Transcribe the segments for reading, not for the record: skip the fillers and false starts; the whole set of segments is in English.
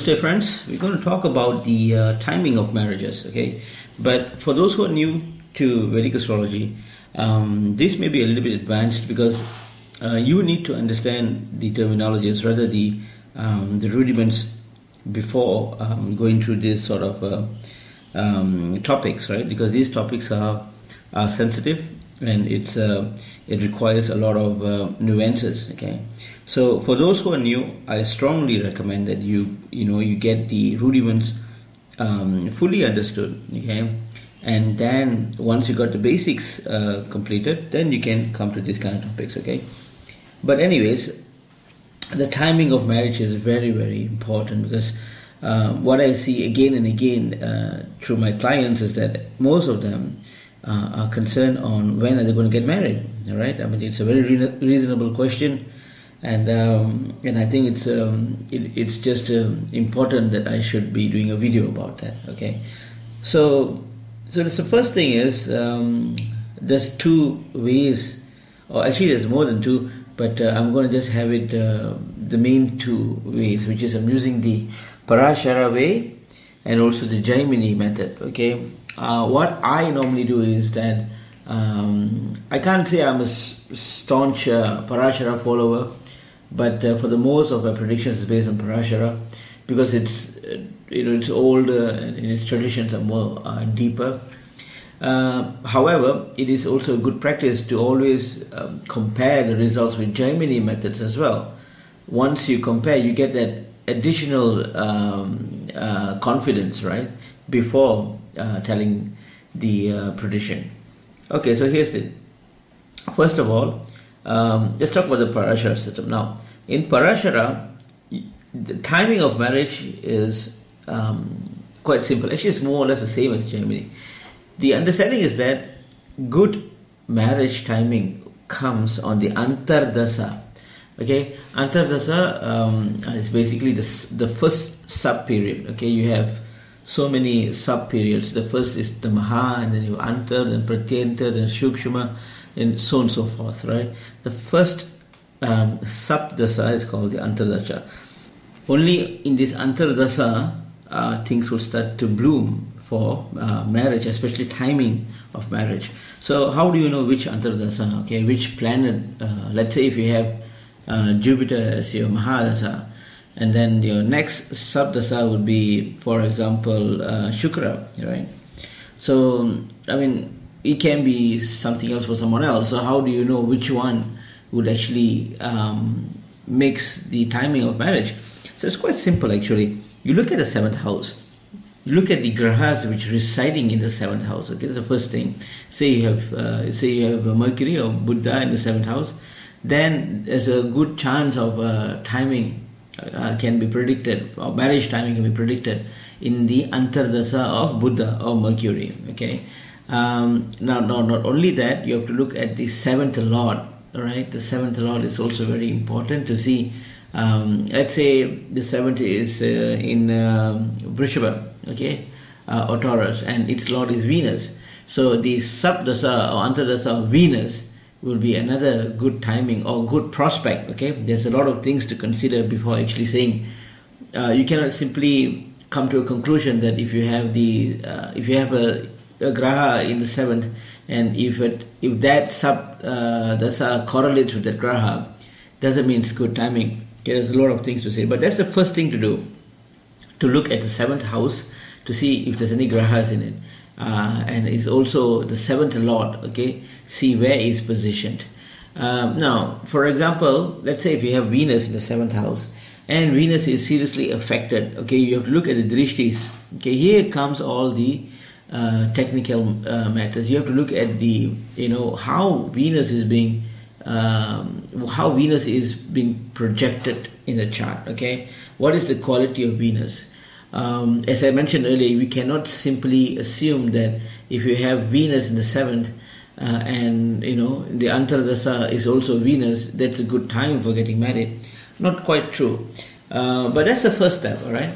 Namaste friends, we're going to talk about the timing of marriages, okay? But for those who are new to Vedic astrology, this may be a little bit advanced because you need to understand the terminologies, rather the rudiments before going through this sort of topics, right? Because these topics are sensitive and it requires a lot of nuances, okay? So for those who are new, I strongly recommend that you get the rudiments fully understood, okay? And then once you got the basics completed, then you can come to these kind of topics, okay? But anyways, the timing of marriage is very, very important because what I see again and again through my clients is that most of them are concerned on when are they going to get married, all right? I mean, it's a very reasonable question. And I think it's just important that I should be doing a video about that. Okay, so the first thing is there's two ways, or actually there's more than two, but I'm going to just have it the main two ways, which is I'm using the Parashara way and also the Jaimini method. Okay, what I normally do is that I can't say I'm a staunch Parashara follower. But for the most of our predictions is based on Parashara because it's older and its traditions are more deeper. However, it is also a good practice to always compare the results with Jaimini methods as well. Once you compare, you get that additional confidence, right, before telling the prediction. Okay, so here's it. First of all, let's talk about the Parashara system. Now, in Parashara, the timing of marriage is quite simple. Actually, it's more or less the same as Jaimini. The understanding is that good marriage timing comes on the Antardasa. Okay, Antardasa is basically the first sub-period. Okay, you have so many sub-periods. The first is the Maha, and then you have Antar, then Pratyanta, then Shukshma, and so on and so forth, right? The first sub-dasa is called the Antardasa. Only in this Antardasa, things will start to bloom for marriage, especially timing of marriage. So how do you know which Antardasa, okay, which planet? Let's say if you have Jupiter as your Mahadasa, and then your next sub-dasa would be, for example, Shukra, right? So, I mean, it can be something else for someone else. So how do you know which one would actually mix the timing of marriage? So it's quite simple actually. You look at the 7th house. You look at the grahas which are residing in the 7th house. Okay, that's the first thing. Say you have Mercury or Buddha in the 7th house. Then there's a good chance of timing can be predicted, or marriage timing can be predicted in the Antardasa of Buddha or Mercury. Okay. Now, not only that, you have to look at the 7th Lord. Right, the 7th Lord is also very important to see. Let's say the 7th is in Vrishabha, okay, or Taurus, and its Lord is Venus. So the Sabdasa or Antardasa of Venus will be another good timing or good prospect. Okay, there's a lot of things to consider before actually saying. You cannot simply come to a conclusion that if you have a graha in the 7th, and if that dasa correlates with that graha, doesn't mean it's good timing. Okay, there's a lot of things to say, but that's the first thing to do, to look at the 7th house to see if there's any grahas in it, and it's also the 7th Lord. Okay, see where it's positioned. Now, for example, let's say if you have Venus in the 7th house and Venus is seriously affected, okay, you have to look at the drishtis. Okay, here comes all the technical matters. You have to look at the how Venus is being projected in the chart. Okay, what is the quality of Venus? As I mentioned earlier, we cannot simply assume that if you have Venus in the 7th and the Antardasa is also Venus, that's a good time for getting married. Not quite true, but that's the first step. All right.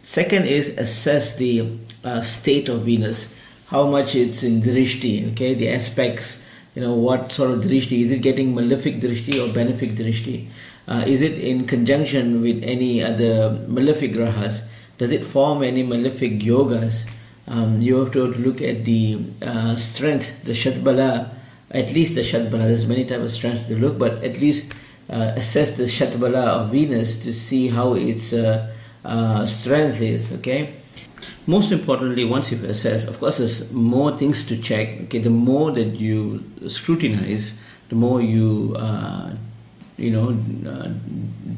Second is assess the state of Venus, how much it's in drishti, okay, the aspects, what sort of drishti, is it getting malefic drishti or benefic drishti? Is it in conjunction with any other malefic grahas? Does it form any malefic yogas? You have to look at the strength, the Shatbala, at least the Shatbala. There's many types of strengths to look, but at least assess the Shatbala of Venus to see how its strength is, okay? Most importantly, once you've assessed, of course, there's more things to check. Okay, the more that you scrutinize, the more you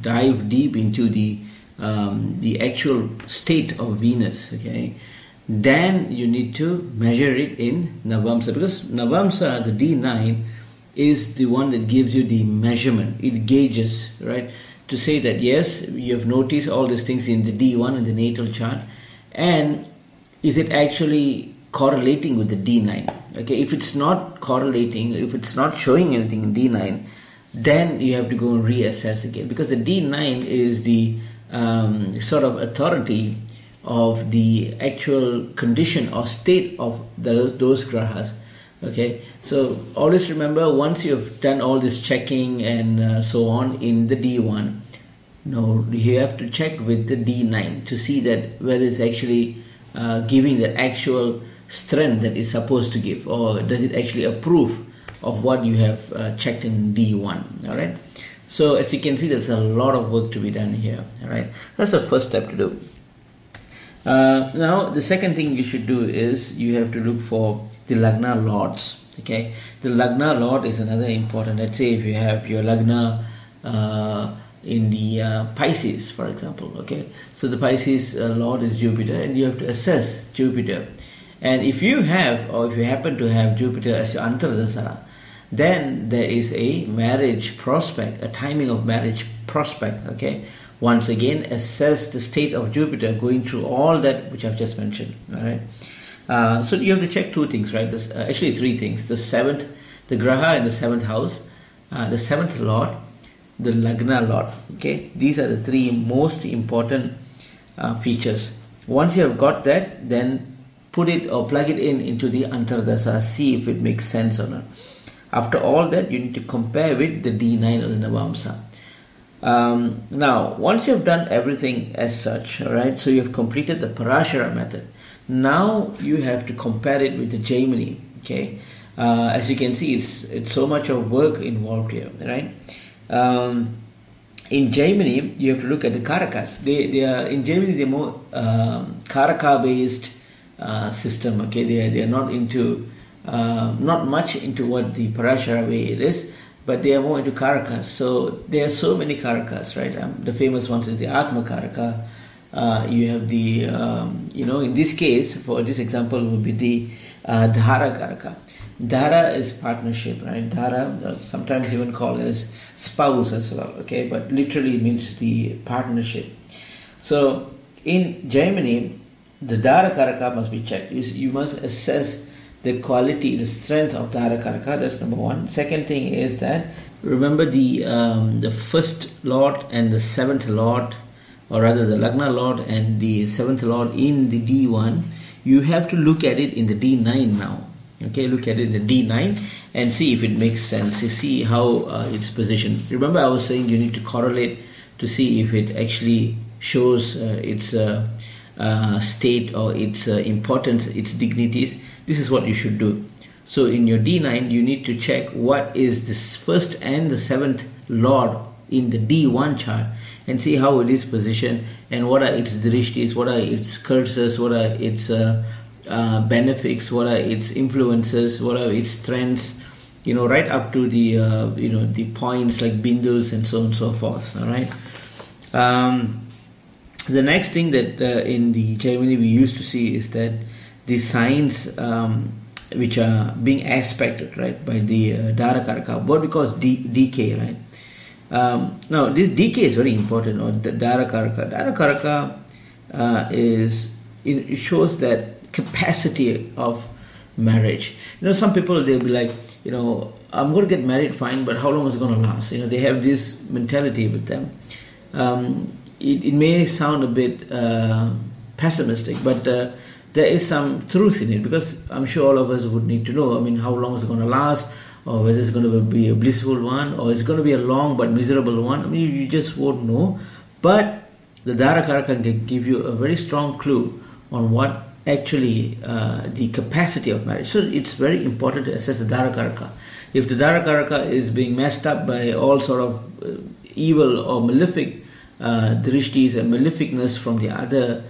dive deep into the actual state of Venus. Okay, then you need to measure it in Navamsa, because Navamsa, the D9, is the one that gives you the measurement. It gauges, right, to say that yes, you have noticed all these things in the D1 in the natal chart. And is it actually correlating with the D9? Okay, if it's not correlating, if it's not showing anything in D9, then you have to go and reassess again, because the D9 is the sort of authority of the actual condition or state of those grahas. Okay, so always remember, once you've done all this checking and so on in the D1, you have to check with the D9 to see that whether it's actually giving the actual strength that it's supposed to give, or does it actually approve of what you have checked in D1. All right. So as you can see, there's a lot of work to be done here. All right. That's the first step to do. Now the second thing you should do is you have to look for the Lagna Lords. Okay. The Lagna Lord is another important. Let's say if you have your Lagna in the Pisces, for example, okay, so the Pisces Lord is Jupiter, and you have to assess Jupiter. And if you have, or if you happen to have Jupiter as your Antardasa, then there is a marriage prospect, a timing of marriage prospect. Okay, once again, assess the state of Jupiter going through all that which I've just mentioned. All right, so you have to check two things, right? There's actually three things: the seventh, the Graha in the seventh house, the seventh Lord, the Lagna Lord. Okay, these are the three most important features. Once you have got that, then put it or plug it into the Antardasa, see if it makes sense or not. After all that, you need to compare with the D9 or the Navamsa. Now, once you have done everything as such, all right, so you have completed the Parashara method. Now you have to compare it with the Jaimini. Okay, as you can see, it's so much of work involved here, right? In Jaimini, you have to look at the Karakas. They are in Jaimini, they're more Karaka based system. Okay, they are not into not much into what the Parashara way it is, but they are more into Karakas. So there are so many Karakas, right? The famous ones is the Atma Karaka. You have the in this case, for this example, would be the Dhara Karaka. Dhara is partnership, right? Dhara, sometimes even called as spouse as well, okay? But literally means the partnership. So in Jaimini, the Dhara Karaka must be checked. You must assess the quality, the strength of Dhara Karaka. That's number one. Second thing is that remember the first Lord and the seventh Lord, or rather the Lagna Lord and the seventh Lord in the D1. You have to look at it in the D9 now. Okay, look at it in the D9 and see if it makes sense. You see how it's positioned. Remember, I was saying you need to correlate to see if it actually shows its state or its importance, its dignities. This is what you should do. So in your D9, you need to check what is this first and the seventh Lord in the D1 chart and see how it is positioned and what are its drishtis, what are its curses, what are its benefics, what are its influences, what are its strengths, right up to the the points like bindus and so on and so forth. All right. The next thing that in the Jaimini we used to see is that the signs which are being aspected, right, by the Dhara Karaka, what we call DK, right? Now this DK is very important, or the Dhara Karaka. Dhara Karaka it shows that capacity of marriage. Some people, they'll be like, I'm going to get married, fine, but how long is it going to last? They have this mentality with them. It may sound a bit pessimistic, but there is some truth in it, because I'm sure all of us would need to know, how long is it going to last? or whether it's going to be a blissful one, or it's going to be a long but miserable one. I mean, you just won't know. But the Dharakaraka can give you a very strong clue on what actually the capacity of marriage. So it's very important to assess the Dharakaraka. If the Dharakaraka is being messed up by all sort of evil or malefic drishtis and maleficness from the other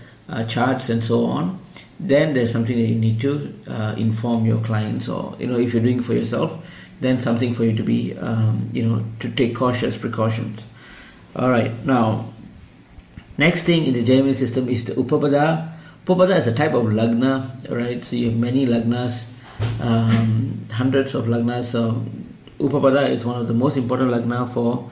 charts and so on, then there's something that you need to inform your clients, or if you're doing it for yourself, then something for you to be to take cautious precautions. All right, now next thing in the Jaimini system is the Upapada. Upapada is a type of lagna, right? So you have many lagnas, hundreds of lagnas. So Upapada is one of the most important lagna for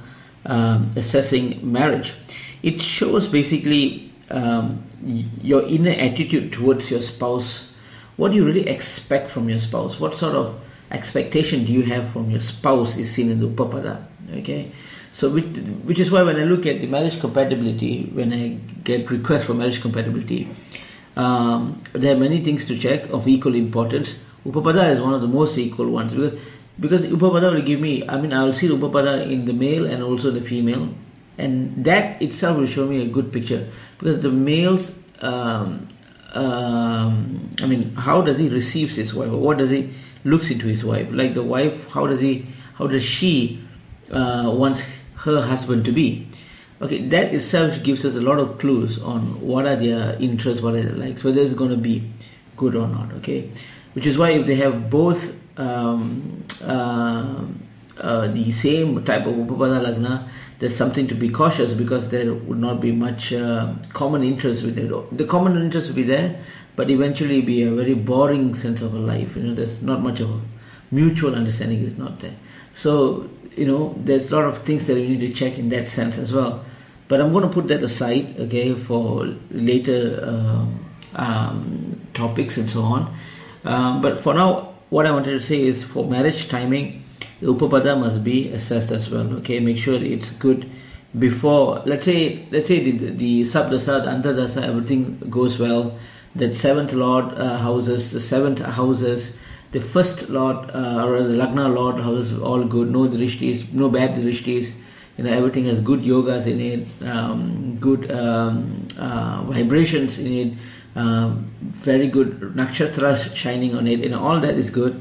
assessing marriage. It shows basically your inner attitude towards your spouse. What do you really expect from your spouse? What sort of expectation do you have from your spouse is seen in the Upapada. Okay, so which is why when I look at the marriage compatibility, when I get requests for marriage compatibility, there are many things to check of equal importance. Upapada is one of the most equal ones, because Upapada will give me, I will see the Upapada in the male and also the female, and that itself will show me a good picture, because the males, how does he receive his wife, or what does he looks into his wife, like the wife, how does she wants her husband to be. Okay, that itself gives us a lot of clues on what are their interests, what are their likes, whether it's going to be good or not. Okay, which is why if they have both the same type of Upapada Lagna, there's something to be cautious, because there would not be much common interest with it. The common interest will be there, but eventually be a very boring sense of a life. There's not much of a mutual understanding is not there. So, there's a lot of things that you need to check in that sense as well. But I'm going to put that aside, okay, for later topics and so on. But for now, what I wanted to say is, for marriage timing, the Upapada must be assessed as well. Okay, make sure it's good before. Let's say the Sabdasa, the Antardasa, everything goes well. That seventh lord houses, the seventh houses, the first lord or the Lagna lord houses all good. No drishtis, no bad drishtis. Everything has good yogas in it, good vibrations in it, very good nakshatras shining on it. All that is good.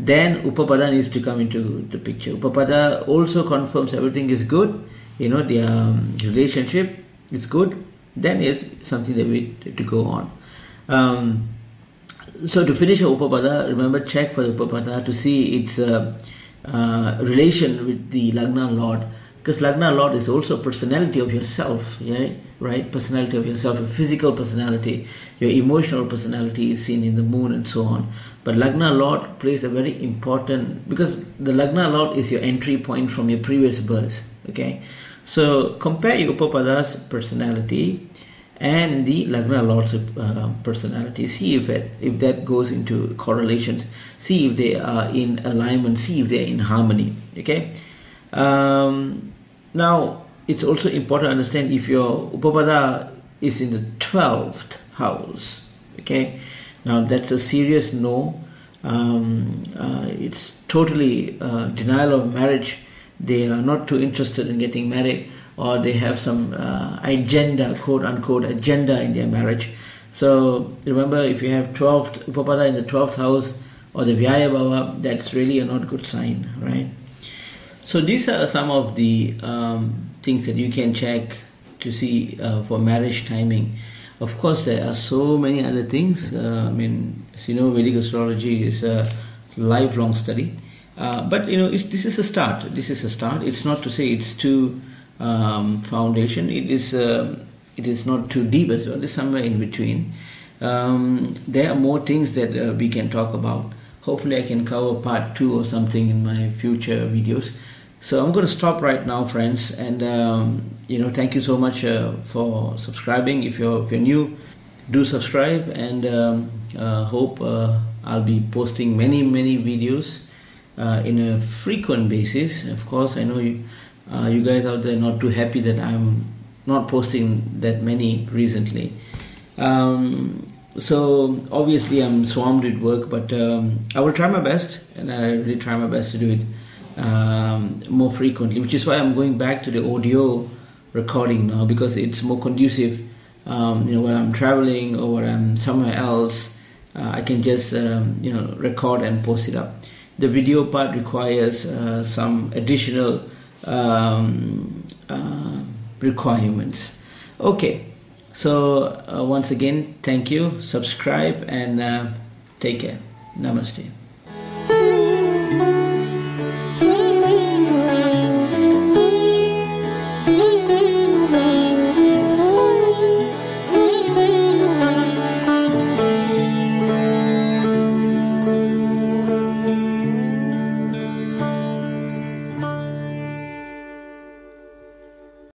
Then Upapada needs to come into the picture. Upapada also confirms everything is good. The relationship is good. Then is something that we need to go on. So to finish a Upapada, remember, check for the Upapada to see its relation with the Lagna Lord, because Lagna Lord is also a personality of yourself, right? Personality of yourself, your physical personality, your emotional personality is seen in the moon and so on. But Lagna Lord plays a very important, because the Lagna Lord is your entry point from your previous birth. Okay, so compare your Upapada's personality and the Lagna Lord's personality. See if that goes into correlations. See if they are in alignment. See if they are in harmony. Okay. Now it's also important to understand if your Upapada is in the 12th house. Okay. Now that's a serious no. It's totally denial of marriage. They are not too interested in getting married, or they have some agenda, quote unquote, agenda in their marriage. So remember, if you have 12th Upapada in the 12th house or the Vyaya Bhava, that's really a not good sign, right? So these are some of the things that you can check to see for marriage timing. Of course, there are so many other things. As you know, Vedic astrology is a lifelong study. But this is a start. This is a start. It's not to say it's too foundation. It is not too deep as well. It's somewhere in between. There are more things that we can talk about. Hopefully, I can cover part 2 or something in my future videos. So I'm going to stop right now, friends, and thank you so much for subscribing. If you're new, do subscribe, and hope I'll be posting many videos in a frequent basis. Of course, I know you guys out there are not too happy that I'm not posting that many recently. So obviously I'm swamped with work, but I will try my best, and I really try my best to do it more frequently, which is why I'm going back to the audio recording now, because it's more conducive. When I'm traveling or when I'm somewhere else, I can just record and post it up. The video part requires some additional requirements. Okay, so once again, thank you, subscribe, and take care. Namaste.